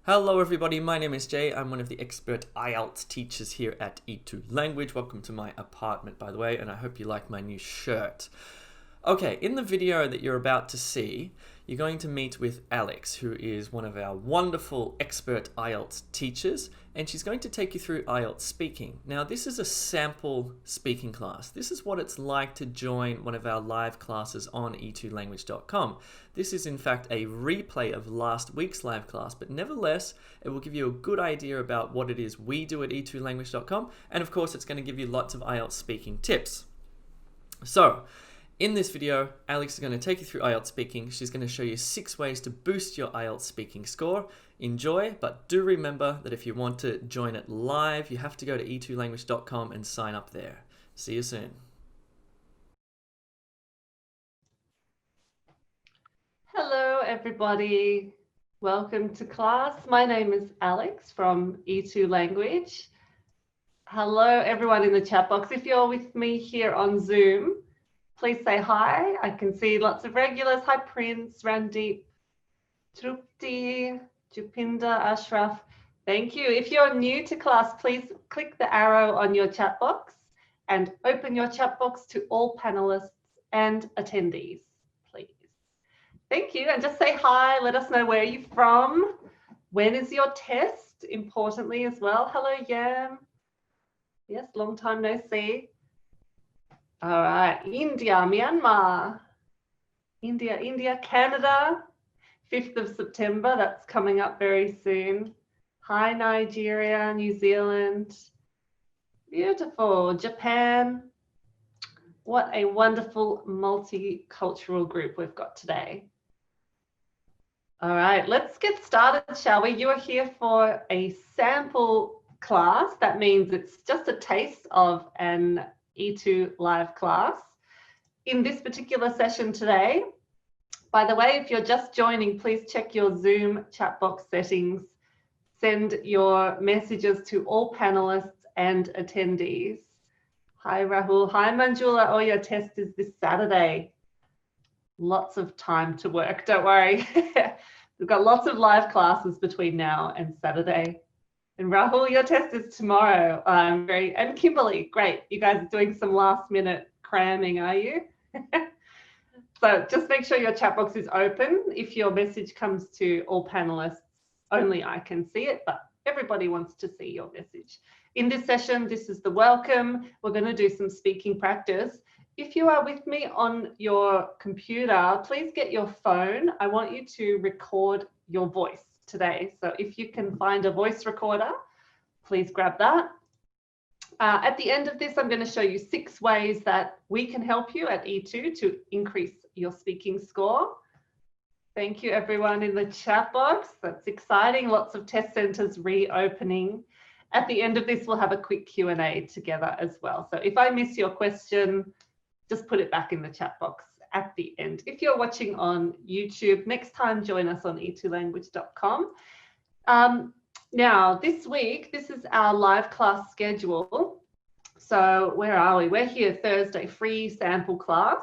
Hello everybody, my name is Jay. I'm one of the expert IELTS teachers here at E2 Language. Welcome to my apartment, by the way, and I hope you like my new shirt. Okay, in the video that you're about to see, you're going to meet with Alex, who is one of our wonderful expert IELTS teachers, and she's going to take you through IELTS Speaking. Now, this is a sample speaking class. This is what it's like to join one of our live classes on e2language.com. This is in fact a replay of last week's live class, but nevertheless, it will give you a good idea about what it is we do at e2language.com, and of course, it's going to give you lots of IELTS speaking tips. So, in this video, Alex is going to take you through IELTS Speaking. She's going to show you 6 ways to boost your IELTS speaking score. Enjoy, but do remember that if you want to join it live, you have to go to e2language.com and sign up there. See you soon. Hello everybody, welcome to class. My name is Alex from E2 Language. Hello everyone in the chat box. If you're with me here on Zoom, please say hi. I can see lots of regulars. Hi Prince, Randeep, Trupti, Jupinder, Ashraf. Thank you. If you're new to class, please click the arrow on your chat box and open your chat box to all panelists and attendees, please. Thank you. And just say hi. Let us know where you're from. When is your test? Importantly as well. Hello, Yam. Yes, long time no see. All right, India, Myanmar, India, Canada, 5th of September, that's coming up very soon. Hi, Nigeria, New Zealand, beautiful, Japan. What a wonderful multicultural group we've got today. All right, let's get started, shall we? You are here for a sample class. That means it's just a taste of an E2 live class. In this particular session today, by the way, if you're just joining, please check your Zoom chat box settings. Send your messages to all panelists and attendees. Hi Rahul, hi Manjula. Oh, your test is this Saturday. Lots of time to work, don't worry. We've got lots of live classes between now and Saturday. And Rahul, your test is tomorrow. And Kimberly, great. You guys are doing some last minute cramming, are you? So just make sure your chat box is open. If your message comes to all panelists, only I can see it, but everybody wants to see your message. In this session, this is the welcome. We're going to do some speaking practice. If you are with me on your computer, please get your phone. I want you to record your voice today. So if you can find a voice recorder, please grab that. At the end of this, I'm going to show you 6 ways that we can help you at E2 to increase your speaking score. Thank you everyone in the chat box. That's exciting. Lots of test centers reopening. At the end of this, we'll have a quick Q&A together as well. So if I miss your question, just put it back in the chat box at the end. If you're watching on YouTube, next time join us on e2language.com. Now, this week, this is our live class schedule. So where are we? We're here Thursday, free sample class.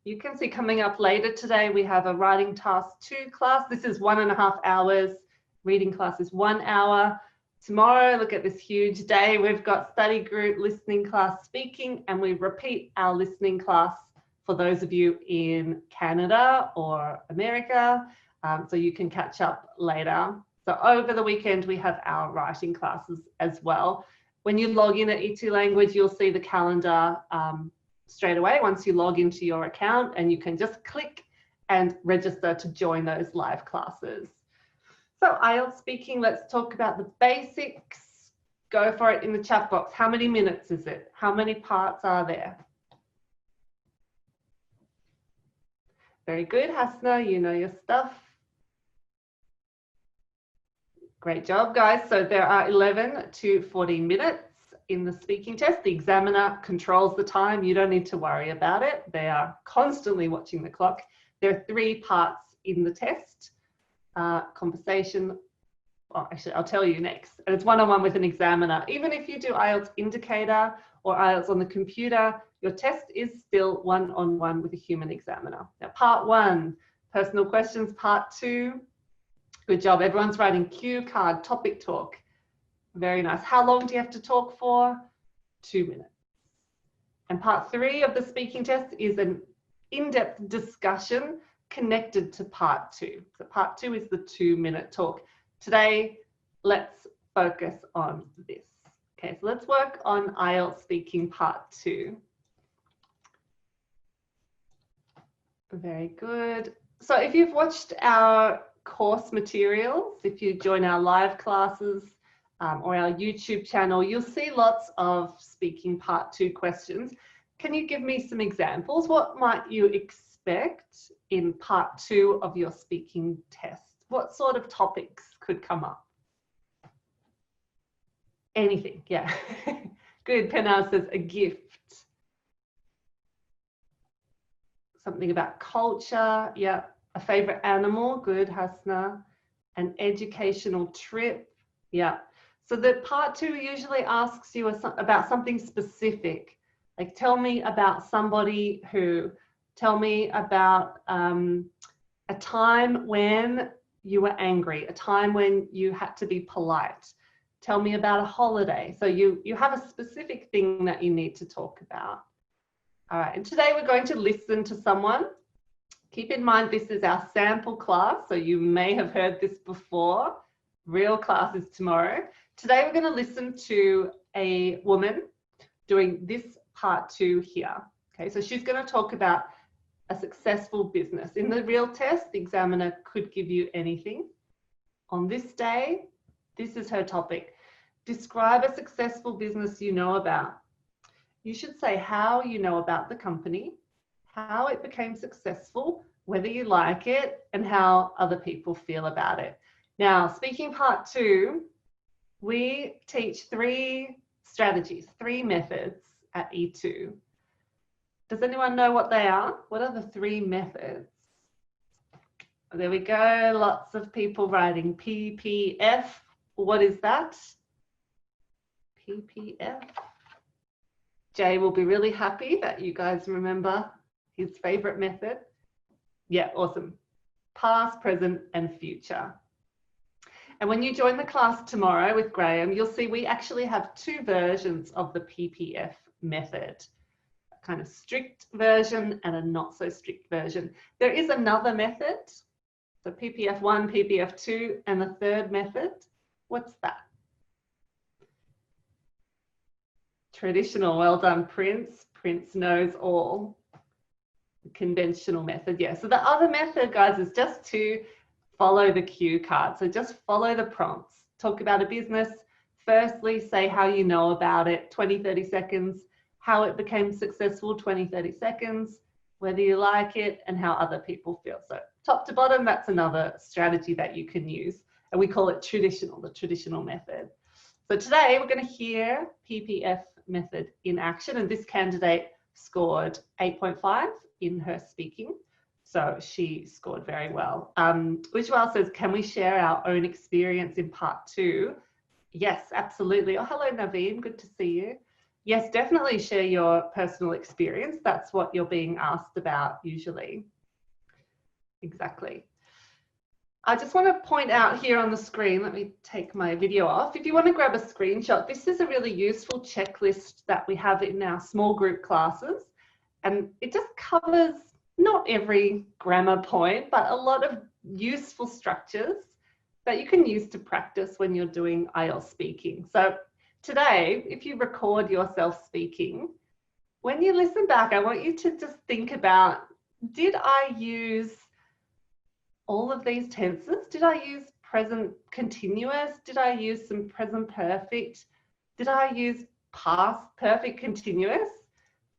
You can see coming up later today, we have a writing task 2 class. This is 1.5 hours. Reading class is 1 hour. Tomorrow, look at this huge day. We've got study group, listening class, speaking, and we repeat our listening class for those of you in Canada or America, so you can catch up later. So over the weekend, we have our writing classes as well. When you log in at E2 Language, you'll see the calendar straight away once you log into your account, and you can just click and register to join those live classes. So IELTS Speaking, let's talk about the basics. Go for it in the chat box. How many minutes is it? How many parts are there? Very good, Hasna, you know your stuff. Great job, guys. So there are 11 to 14 minutes in the speaking test. The examiner controls the time. You don't need to worry about it. They are constantly watching the clock. There are 3 parts in the test. Conversation, well, actually, I'll tell you next. And it's one-on-one with an examiner. Even if you do IELTS Indicator or IELTS on the computer, your test is still one-on-one with a human examiner. Now, part 1, personal questions. Part 2, Good job. Everyone's writing cue card, topic talk. Very nice. How long do you have to talk for? 2 minutes. And part 3 of the speaking test is an in-depth discussion connected to part 2. So part 2 is the 2-minute talk. Today, let's focus on this. Okay, so let's work on IELTS speaking part 2. Very good. So if you've watched our course materials, if you join our live classes or our YouTube channel, you'll see lots of speaking part 2 questions. Can you give me some examples? What might you expect in part 2 of your speaking test? What sort of topics could come up? Anything, yeah. Good. Penal says a gift. Something about culture, yeah. A favorite animal, good, Hasna. An educational trip, yeah. So the part 2 usually asks you about something specific. Like, tell me about somebody who, tell me about a time when you were angry, a time when you had to be polite. Tell me about a holiday. So you have a specific thing that you need to talk about. All right, and today we're going to listen to someone. Keep in mind, this is our sample class, so you may have heard this before. Real class is tomorrow. Today we're going to listen to a woman doing this part 2 here. Okay, so she's going to talk about a successful business. In the real test, the examiner could give you anything. On this day, this is her topic. Describe a successful business you know about. You should say how you know about the company, how it became successful, whether you like it, and how other people feel about it. Now, speaking part 2, we teach 3 strategies, 3 methods at E2. Does anyone know what they are? What are the 3 methods? There we go, lots of people writing PPF. What is that? PPF. Jay will be really happy that you guys remember his favorite method. Yeah, awesome. Past, present, and future. And when you join the class tomorrow with Graham, you'll see we actually have 2 versions of the PPF method. A kind of strict version and a not so strict version. There is another method, so PPF 1, PPF 2, and the 3rd method. What's that? Traditional, well done, Prince. Prince knows all. The conventional method, yeah. So the other method, guys, is just to follow the cue card. So just follow the prompts. Talk about a business. Firstly, say how you know about it, 20, 30 seconds. How it became successful, 20, 30 seconds. Whether you like it and how other people feel. So top to bottom, that's another strategy that you can use. And we call it traditional, the traditional method. So today we're going to hear PPF method in action, and this candidate scored 8.5 in her speaking, so she scored very well. Ujwal says, can we share our own experience in part 2? Yes, absolutely. Oh, hello Naveen, good to see you. Yes, definitely share your personal experience. That's what you're being asked about usually. Exactly. I just want to point out here on the screen, let me take my video off. If you want to grab a screenshot, this is a really useful checklist that we have in our small group classes. And it just covers not every grammar point, but a lot of useful structures that you can use to practice when you're doing IELTS speaking. So today, if you record yourself speaking, when you listen back, I want you to just think about, did I use all of these tenses? Did I use present continuous? Did I use some present perfect? Did I use past perfect continuous?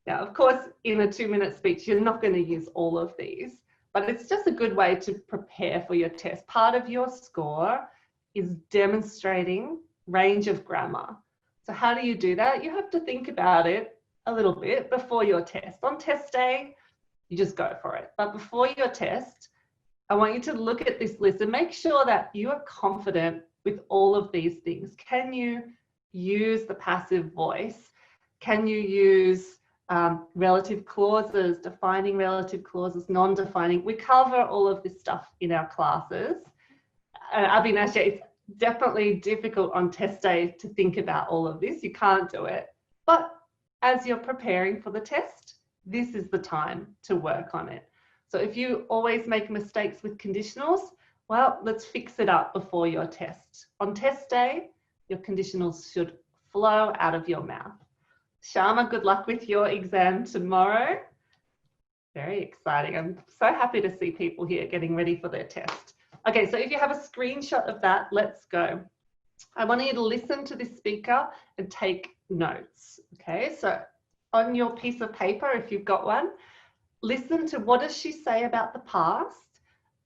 Now, of course, in a 2-minute speech, you're not going to use all of these, but it's just a good way to prepare for your test. Part of your score is demonstrating range of grammar. So how do you do that? You have to think about it a little bit before your test. On test day, you just go for it. But before your test, I want you to look at this list and make sure that you are confident with all of these things. Can you use the passive voice? Can you use relative clauses, defining relative clauses, non-defining? We cover all of this stuff in our classes. Abhinash, it's definitely difficult on test day to think about all of this. You can't do it. But as you're preparing for the test, this is the time to work on it. So if you always make mistakes with conditionals, well, let's fix it up before your test. On test day, your conditionals should flow out of your mouth. Sharma, good luck with your exam tomorrow. Very exciting. I'm so happy to see people here getting ready for their test. Okay, so if you have a screenshot of that, let's go. I want you to listen to this speaker and take notes. Okay, so on your piece of paper, if you've got one, listen to what does she say about the past,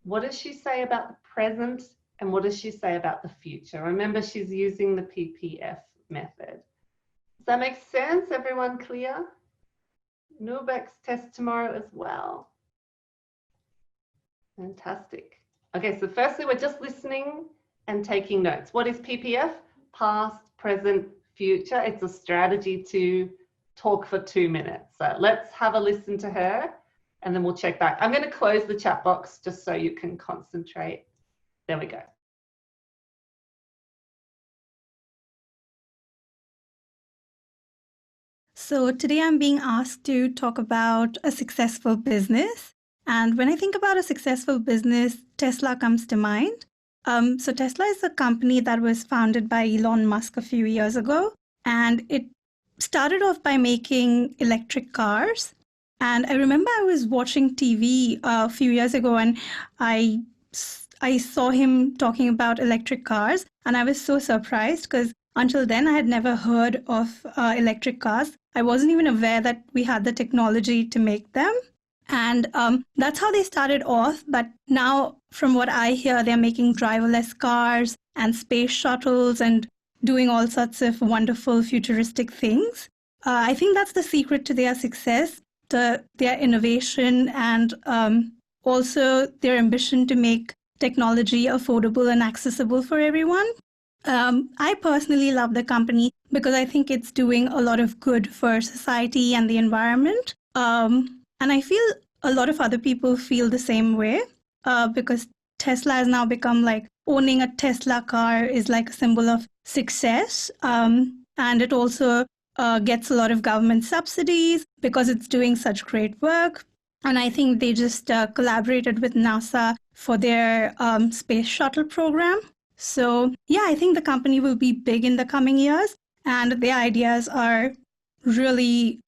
what does she say about the present, and what does she say about the future. Remember, she's using the PPF method. Does that make sense? Everyone clear? Nubek's test tomorrow as well. Fantastic. Okay, so firstly, we're just listening and taking notes. What is PPF? Past, present, future. It's a strategy to talk for 2 minutes. So let's have a listen to her and then we'll check back. I'm going to close the chat box just so you can concentrate. There we go. So today I'm being asked to talk about a successful business. And when I think about a successful business, Tesla comes to mind. So Tesla is a company that was founded by Elon Musk a few years ago. And it started off by making electric cars. And I remember I was watching TV a few years ago and I saw him talking about electric cars. And I was so surprised because until then, I had never heard of electric cars. I wasn't even aware that we had the technology to make them. And that's how they started off. But now, from what I hear, they're making driverless cars and space shuttles and doing all sorts of wonderful futuristic things. I think that's the secret to their success, their innovation, and also their ambition to make technology affordable and accessible for everyone. I personally love the company because I think it's doing a lot of good for society and the environment. And I feel a lot of other people feel the same way because Tesla has now become like owning a Tesla car is like a symbol of success. And it also gets a lot of government subsidies because it's doing such great work. And I think they just collaborated with NASA for their space shuttle program. So yeah, I think the company will be big in the coming years and their ideas are really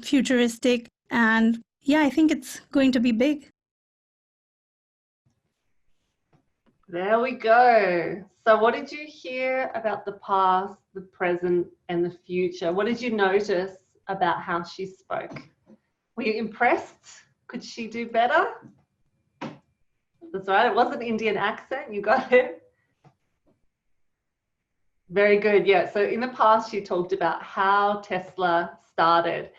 futuristic. And yeah, I think it's going to be big. There we go. So what did you hear about the past, the present, and the future? What did you notice about how she spoke? Were you impressed? Could she do better? That's right, it was an Indian accent, you got it. Very good, yeah. So in the past, she talked about how Tesla started.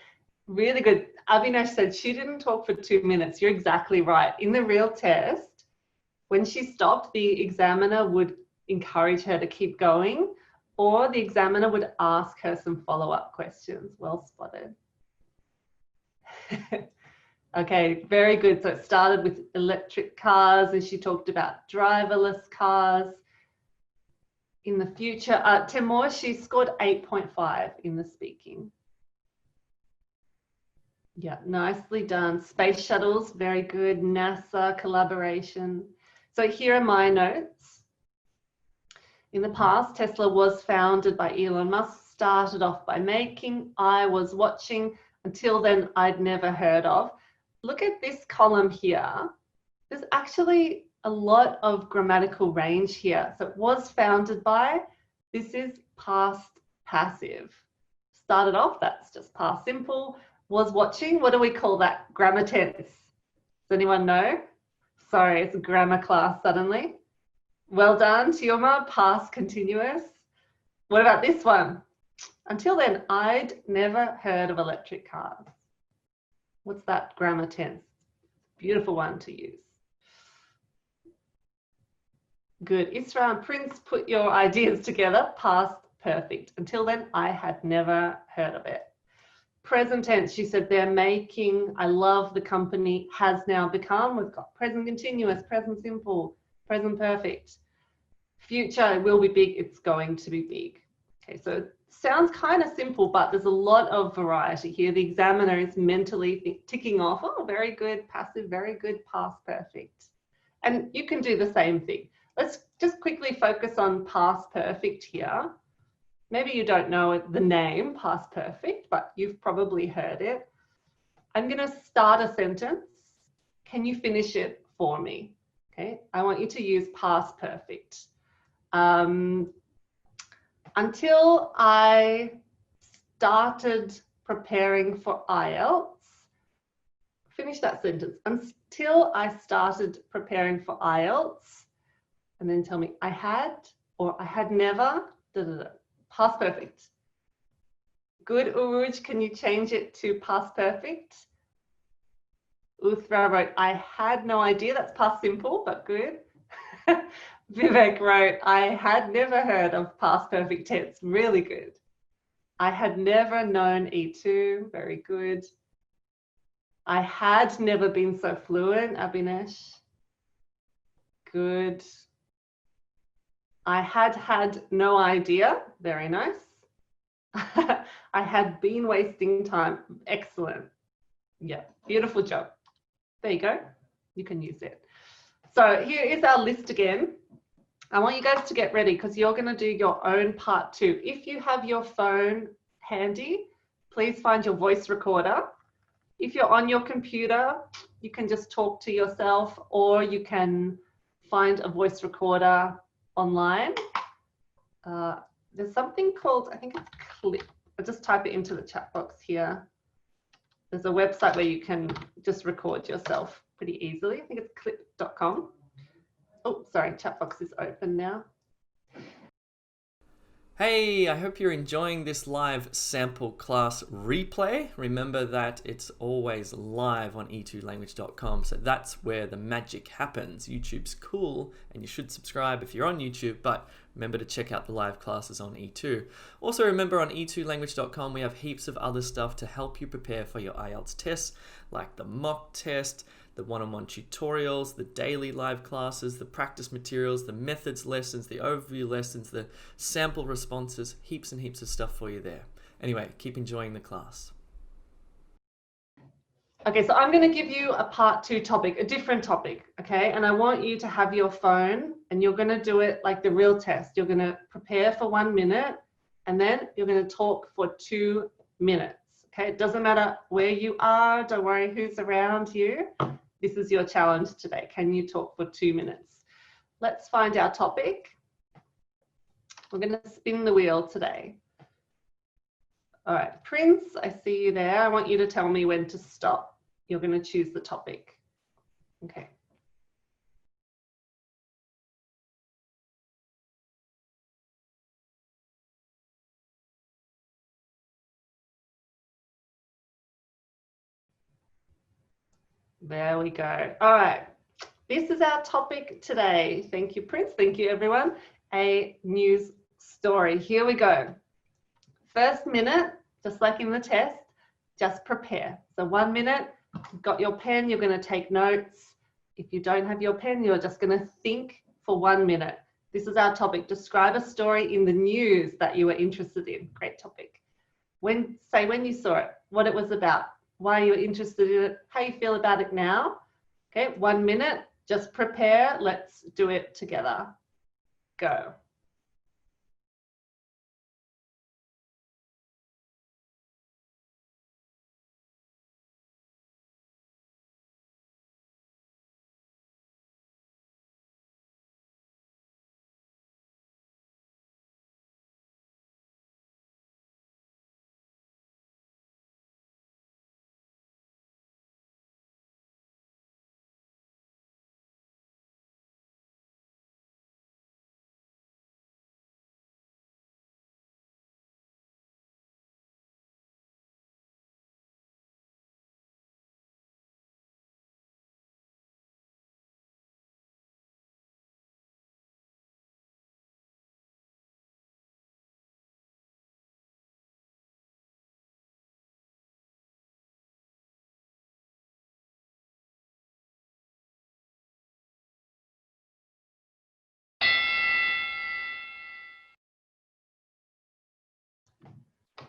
Really good. Avinash said she didn't talk for 2 minutes. You're exactly right. In the real test, when she stopped, the examiner would encourage her to keep going, or the examiner would ask her some follow-up questions. Well spotted. Okay, very good. So it started with electric cars, and she talked about driverless cars. In the future, Timur, she scored 8.5 in the speaking. Yeah, nicely done. Space shuttles, very good. NASA collaboration. So here are my notes. In the past, Tesla was founded by Elon Musk, started off by making, I was watching, until then I'd never heard of. Look at this column here. There's actually a lot of grammatical range here. So it was founded by, this is past passive. Started off, that's just past simple. Was watching, what do we call that? Grammar tense. Does anyone know? Sorry, it's a grammar class suddenly. Well done, Tioma, past continuous. What about this one? Until then, I'd never heard of electric cars. What's that grammar tense? Beautiful one to use. Good. Isra and Prince, put your ideas together. Past perfect. Until then, I had never heard of it. Present tense, she said they're making, I love the company, has now become. We've got present continuous, present simple, present perfect. future will be big, it's going to be big. Okay, so it sounds kind of simple, but there's a lot of variety here. The examiner is mentally ticking off, oh, very good, passive, very good, past perfect. And you can do the same thing. Let's just quickly focus on past perfect here. Maybe you don't know the name past perfect, but you've probably heard it. I'm going to start a sentence. Can you finish it for me? Okay, I want you to use past perfect. Until I started preparing for IELTS, finish that sentence. Until I started preparing for IELTS, and then tell me I had or I had never, past perfect. Good, Uruj, can you change it to past perfect? Uthra wrote, I had no idea. That's past simple, but good. Vivek wrote, I had never heard of past perfect tense. Really good. I had never known E2. Very good. I had never been so fluent, Abhinesh. Good. I had no idea. Very nice. I had been wasting time. Excellent. Yeah, beautiful job. There you go. You can use it. So here is our list again. I want you guys to get ready because you're going to do your own part 2. If you have your phone handy, please find your voice recorder. If you're on your computer, you can just talk to yourself, or you can find a voice recorder online. There's something called, I think it's Clip. I'll just type it into the chat box here. There's a website where you can just record yourself pretty easily. I think it's clip.com. Oh, sorry, chat box is open now. Hey, I hope you're enjoying this live sample class replay. Remember that it's always live on e2language.com, so that's where the magic happens. YouTube's cool, and you should subscribe if you're on YouTube, but remember to check out the live classes on E2. Also remember on e2language.com we have heaps of other stuff to help you prepare for your IELTS tests, like the mock test, the one-on-one tutorials, the daily live classes, the practice materials, the methods lessons, the overview lessons, the sample responses, heaps and heaps of stuff for you there. Anyway, keep enjoying the class. Okay, so I'm going to give you a part 2 topic, a different topic, okay? And I want you to have your phone and you're going to do it like the real test. You're going to prepare for 1 minute and then you're going to talk for 2 minutes, okay? It doesn't matter where you are, don't worry who's around you. This is your challenge today. Can you talk for 2 minutes? Let's find our topic. We're going to spin the wheel today. All right, Prince, I see you there. I want you to tell me when to stop. You're going to choose the topic. Okay. There we go. All right. This is our topic today. Thank you, Prince. Thank you, everyone. A news story. Here we go. First minute, just like in the test, just prepare. So 1 minute, you've got your pen, you're going to take notes. If you don't have your pen, you're just going to think for 1 minute. This is our topic. Describe a story in the news that you were interested in. Great topic. Say when you saw it, what it was about, why you were interested in it, how you feel about it now. Okay, 1 minute, just prepare. Let's do it together. Go.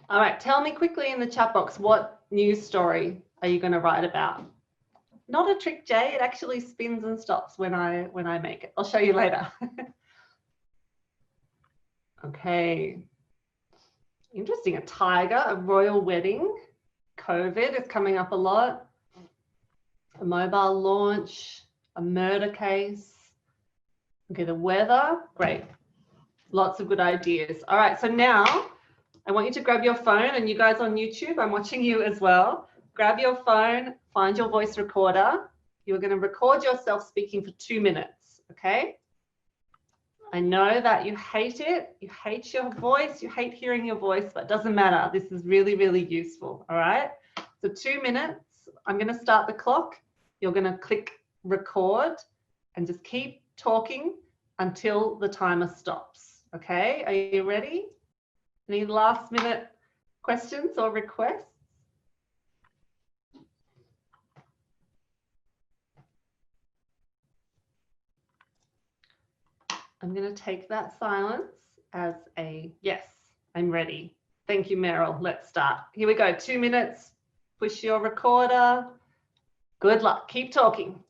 All right, tell me quickly in the chat box, what news story are you going to write about? Not a trick, Jay. It actually spins and stops when I make it. I'll show you later. Okay. Interesting. A tiger, a royal wedding. COVID is coming up a lot. A mobile launch, a murder case. Okay, the weather. Great. Lots of good ideas. All right, so now I want you to grab your phone, and you guys on YouTube, I'm watching you as well. Grab your phone, find your voice recorder. You're going to record yourself speaking for 2 minutes, okay? I know that you hate it. You hate your voice. You hate hearing your voice, but it doesn't matter. This is really, really useful, all right? So 2 minutes. I'm going to start the clock. You're going to click record and just keep talking until the timer stops, okay? Are you ready? Any last minute questions or requests? I'm going to take that silence as a yes, I'm ready. Thank you, Meryl. Let's start. Here we go. 2 minutes. Push your recorder. Good luck. Keep talking.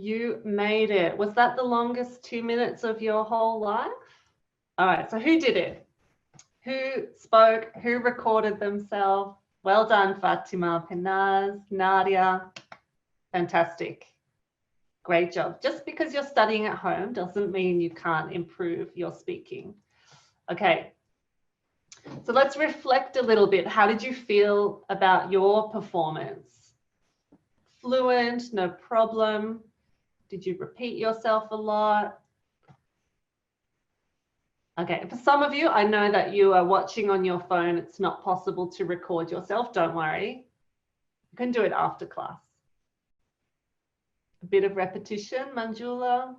You made it. Was that the longest 2 minutes of your whole life? All right, so who did it? Who spoke? Who recorded themselves? Well done, Fatima, Penaz, Nadia. Fantastic. Great job. Just because you're studying at home doesn't mean you can't improve your speaking. Okay, so let's reflect a little bit. How did you feel about your performance? Fluent, no problem. Did you repeat yourself a lot? Okay, for some of you, I know that you are watching on your phone. It's not possible to record yourself. Don't worry. You can do it after class. A bit of repetition, Manjula.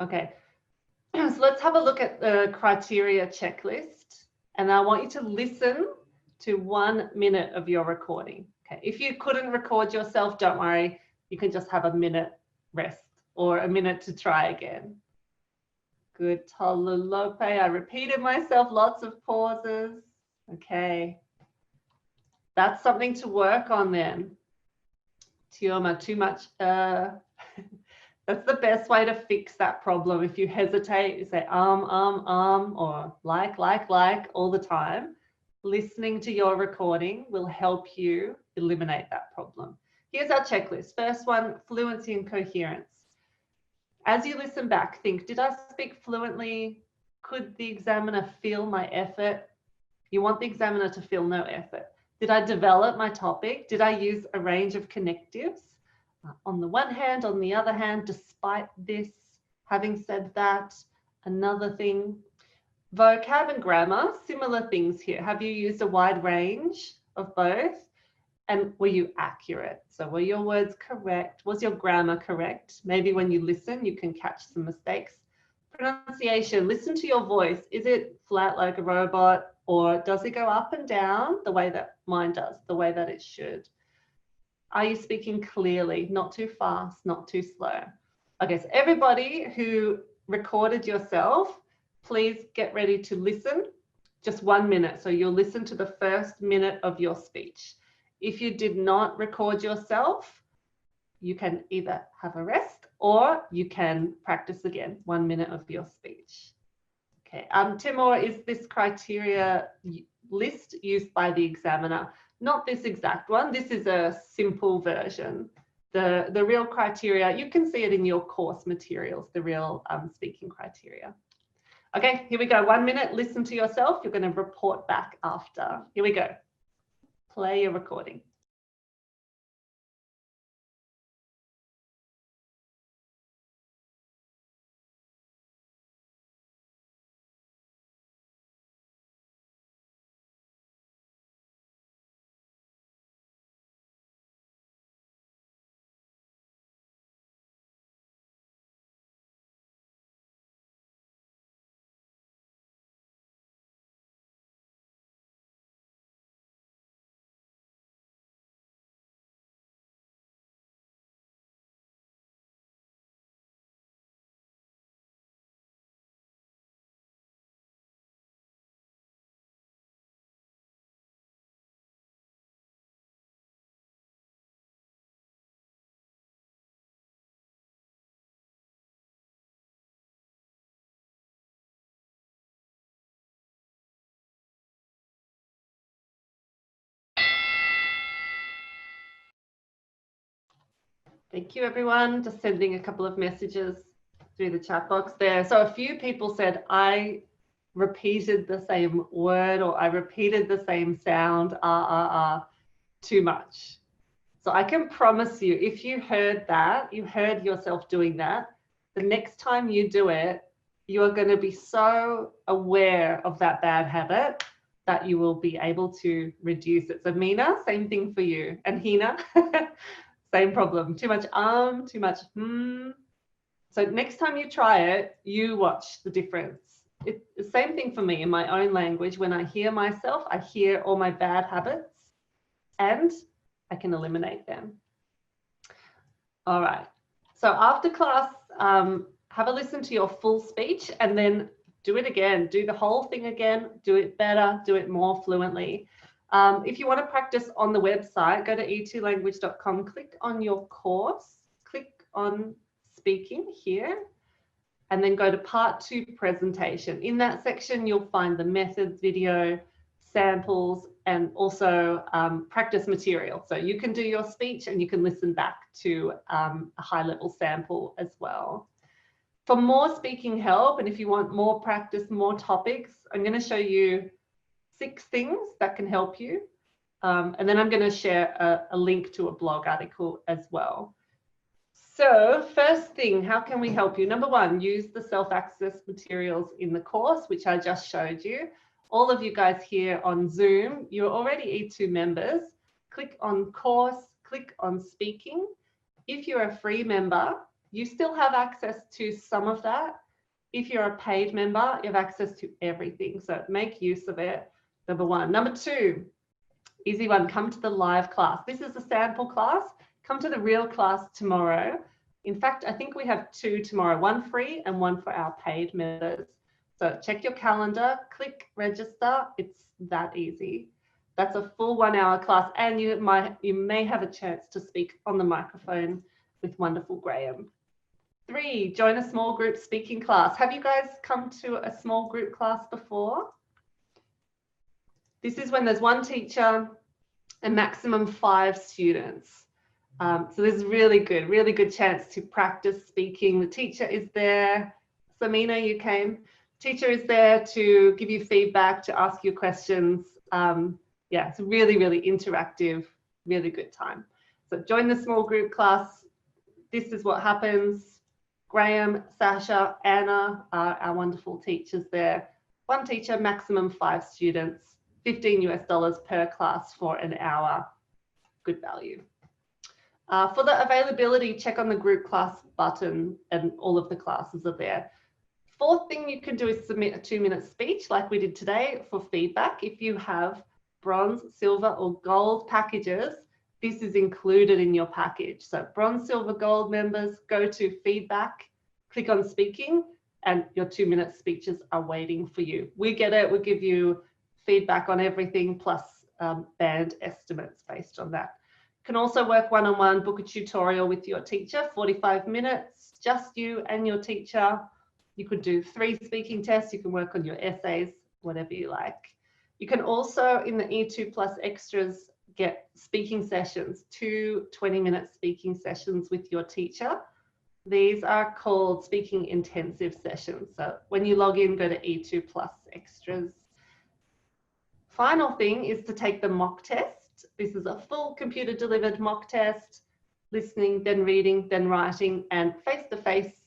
Okay, so let's have a look at the criteria checklist. And I want you to listen to 1 minute of your recording. Okay, if you couldn't record yourself, don't worry. You can just have a minute rest or a minute to try again. Good, Tolulope. I repeated myself, lots of pauses. Okay. That's something to work on then. Tioma, too much. That's the best way to fix that problem. If you hesitate, you say or like all the time. Listening to your recording will help you eliminate that problem. Here's our checklist. First one, fluency and coherence. As you listen back, think, did I speak fluently? Could the examiner feel my effort? You want the examiner to feel no effort. Did I develop my topic? Did I use a range of connectives? On the one hand, on the other hand, despite this, having said that, another thing. Vocab and grammar, similar things here. Have you used a wide range of both? And were you accurate? So were your words correct? Was your grammar correct? Maybe when you listen, you can catch some mistakes. Pronunciation, listen to your voice. Is it flat like a robot, or does it go up and down the way that mine does, the way that it should? Are you speaking clearly, not too fast, not too slow? Okay, so everybody who recorded yourself, please get ready to listen. Just 1 minute. So you'll listen to the first minute of your speech. If you did not record yourself, you can either have a rest or you can practice again 1 minute of your speech. Okay, Timur, is this criteria list used by the examiner? Not this exact one. This is a simple version. The real criteria, you can see it in your course materials, the real speaking criteria. Okay, here we go. 1 minute, listen to yourself. You're going to report back after. Here we go. Play your recording. Thank you, everyone. Just sending a couple of messages through the chat box there. So a few people said, I repeated the same word, or I repeated the same sound, too much. So I can promise you, if you heard that, you heard yourself doing that, the next time you do it, you are going to be so aware of that bad habit that you will be able to reduce it. So Mina, same thing for you. And Hina, same problem. Too much too much So next time you try it, you watch the difference. It's the same thing for me in my own language. When I hear myself, I hear all my bad habits and I can eliminate them. All right. So after class, have a listen to your full speech and then do it again. Do the whole thing again. Do it better. Do it more fluently. If you want to practice on the website, go to e2language.com, click on your course, click on speaking here, and then go to part 2 presentation. In that section, you'll find the methods video, samples, and also practice material. So you can do your speech and you can listen back to a high-level sample as well. For more speaking help, and if you want more practice, more topics, I'm going to show you 6 things that can help you. And then I'm going to share a link to a blog article as well. So first thing, how can we help you? Number 1, use the self-access materials in the course, which I just showed you. All of you guys here on Zoom, you're already E2 members. Click on course, click on speaking. If you're a free member, you still have access to some of that. If you're a paid member, you have access to everything. So make use of it, number 1. Number 2, easy one, come to the live class. This is a sample class. Come to the real class tomorrow. In fact, I think we have 2 tomorrow, 1 free and 1 for our paid members. So check your calendar, click register. It's that easy. That's a full 1-hour class, and you may have a chance to speak on the microphone with wonderful Graham. 3, join a small group speaking class. Have you guys come to a small group class before? This is when there's 1 teacher and maximum 5 students. So this is really good chance to practice speaking. The teacher is there. Samina, you came. Teacher is there to give you feedback, to ask you questions. Yeah, it's a really, really interactive, really good time. So join the small group class. This is what happens. Graham, Sasha, Anna are our wonderful teachers there. One teacher, maximum 5 students, $15 per class for an hour. Good value. For the availability, check on the group class button and all of the classes are there. Fourth thing you can do is submit a 2-minute speech like we did today for feedback. If you have bronze, silver or gold packages, this is included in your package. So bronze, silver, gold members, go to feedback, click on speaking, and your 2-minute speeches are waiting for you. We get it, we give you feedback on everything plus band estimates based on that. You can also work one-on-one, book a tutorial with your teacher, 45 minutes, just you and your teacher. You could do 3 speaking tests, you can work on your essays, whatever you like. You can also, in the E2 Plus Extras, get speaking sessions, 2 20-minute speaking sessions with your teacher. These are called speaking intensive sessions. So when you log in, go to E2 Plus Extras. Final thing is to take the mock test. This is a full computer delivered mock test, listening, then reading, then writing, and face-to-face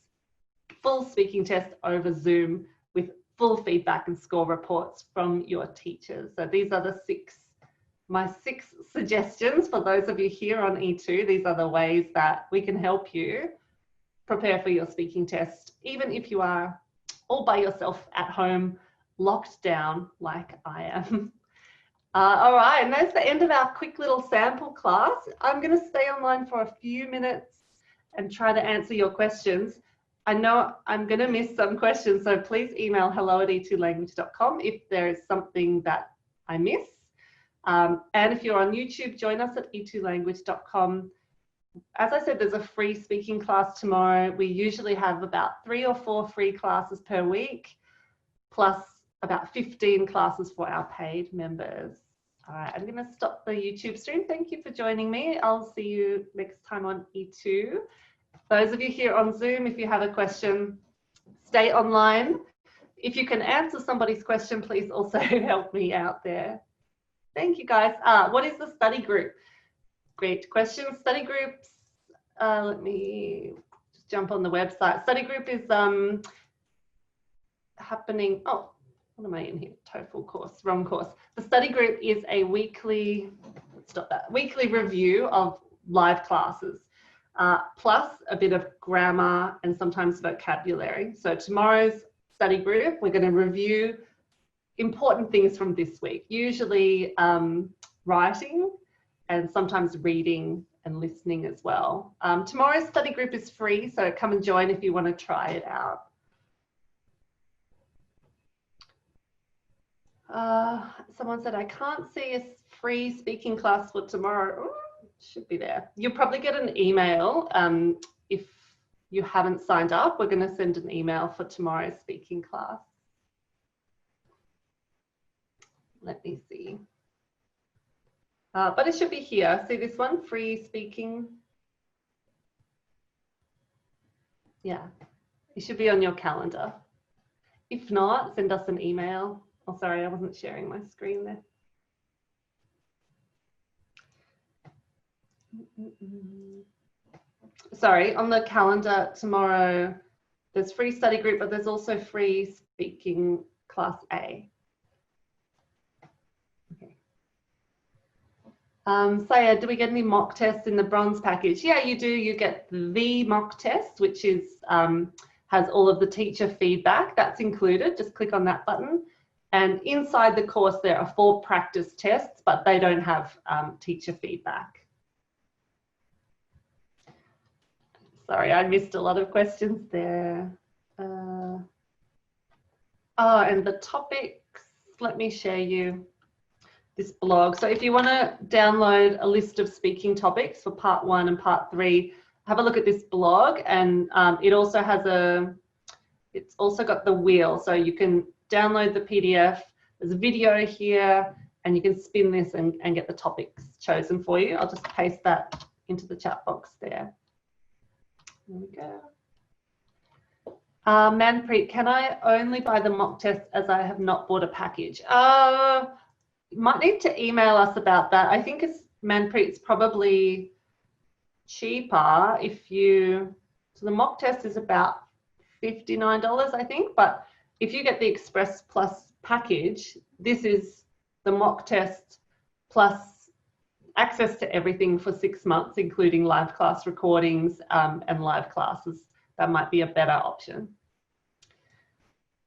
full speaking test over Zoom with full feedback and score reports from your teachers. So these are my 6 suggestions for those of you here on E2. These are the ways that we can help you prepare for your speaking test, even if you are all by yourself at home, locked down like I am. All right, and that's the end of our quick little sample class. I'm going to stay online for a few minutes and try to answer your questions. I know I'm going to miss some questions, so please email hello@e2language.com if there is something that I miss. And if you're on YouTube, join us at e2language.com. As I said, there's a free speaking class tomorrow. We usually have about 3 or 4 free classes per week, plus about 15 classes for our paid members. All right, I'm going to stop the YouTube stream. Thank you for joining me. I'll see you next time on E2. Those of you here on Zoom, if you have a question, stay online. If you can answer somebody's question, please also help me out there. Thank you, guys. What is the study group? Great question. Study groups, let me just jump on the website. Study group is happening, oh, what am I in here? TOEFL course, wrong course. The study group is a weekly, let's stop that, weekly review of live classes. Plus a bit of grammar and sometimes vocabulary. So tomorrow's study group, we're going to review important things from this week, usually writing and sometimes reading and listening as well. Tomorrow's study group is free, so come and join if you want to try it out. Someone said, I can't see a free speaking class for tomorrow. Ooh, should be there. You'll probably get an email if you haven't signed up. We're going to send an email for tomorrow's speaking class. Let me see. But it should be here. See this one, free speaking? Yeah, it should be on your calendar. If not, send us an email. Oh, sorry, I wasn't sharing my screen there. Sorry, on the calendar tomorrow, there's free study group, but there's also free speaking class A. Okay. Saya, do we get any mock tests in the bronze package? Yeah, you do. You get the mock test, which is has all of the teacher feedback. That's included. Just click on that button. And inside the course, there are 4 practice tests, but they don't have teacher feedback. Sorry, I missed a lot of questions there. Oh, and the topics, let me share you this blog. So if you want to download a list of speaking topics for part 1 and part 3, have a look at this blog, and it also has it's also got the wheel, so you can download the PDF. There's a video here, and you can spin this and get the topics chosen for you. I'll just paste that into the chat box there. There we go. Manpreet, can I only buy the mock test as I have not bought a package? You might need to email us about that. I think Manpreet's probably cheaper if you, so the mock test is about $59, I think, but if you get the Express Plus package, this is the mock test plus access to everything for 6 months, including live class recordings and live classes. That might be a better option.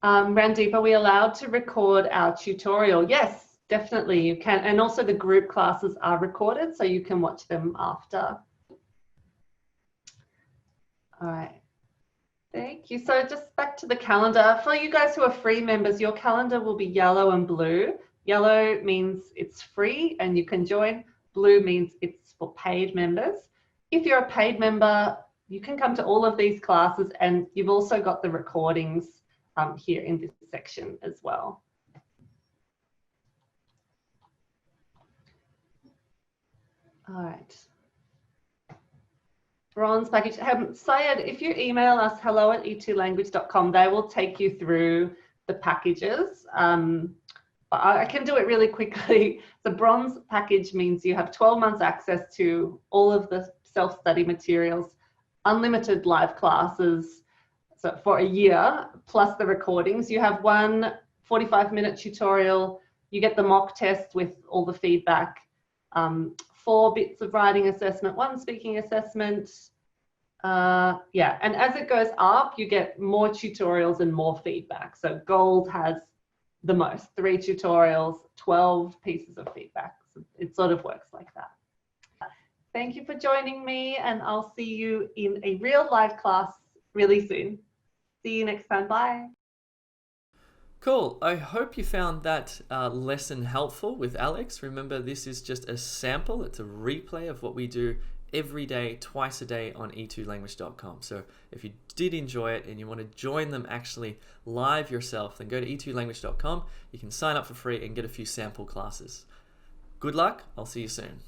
Randeep, are we allowed to record our tutorial? Yes, definitely you can. And also the group classes are recorded, so you can watch them after. All right. Thank you. So just back to the calendar. For you guys who are free members, your calendar will be yellow and blue. Yellow means it's free and you can join. Blue means it's for paid members. If you're a paid member, you can come to all of these classes, and you've also got the recordings here in this section as well. All right. Bronze package. Syed, if you email us hello@e2language.com, they will take you through the packages. But I can do it really quickly. The bronze package means you have 12 months access to all of the self-study materials, unlimited live classes, so for a year, plus the recordings. You have one 45-minute tutorial, you get the mock test with all the feedback, 4 bits of writing assessment, 1 speaking assessment. Yeah, and as it goes up, you get more tutorials and more feedback. So gold has the most, 3 tutorials, 12 pieces of feedback. So it sort of works like that. Thank you for joining me, and I'll see you in a real live class really soon. See you next time. Bye. Cool. I hope you found that lesson helpful with Alex. Remember, this is just a sample. It's a replay of what we do every day, twice a day on e2language.com. So if you did enjoy it and you want to join them actually live yourself, then go to e2language.com. You can sign up for free and get a few sample classes. Good luck. I'll see you soon.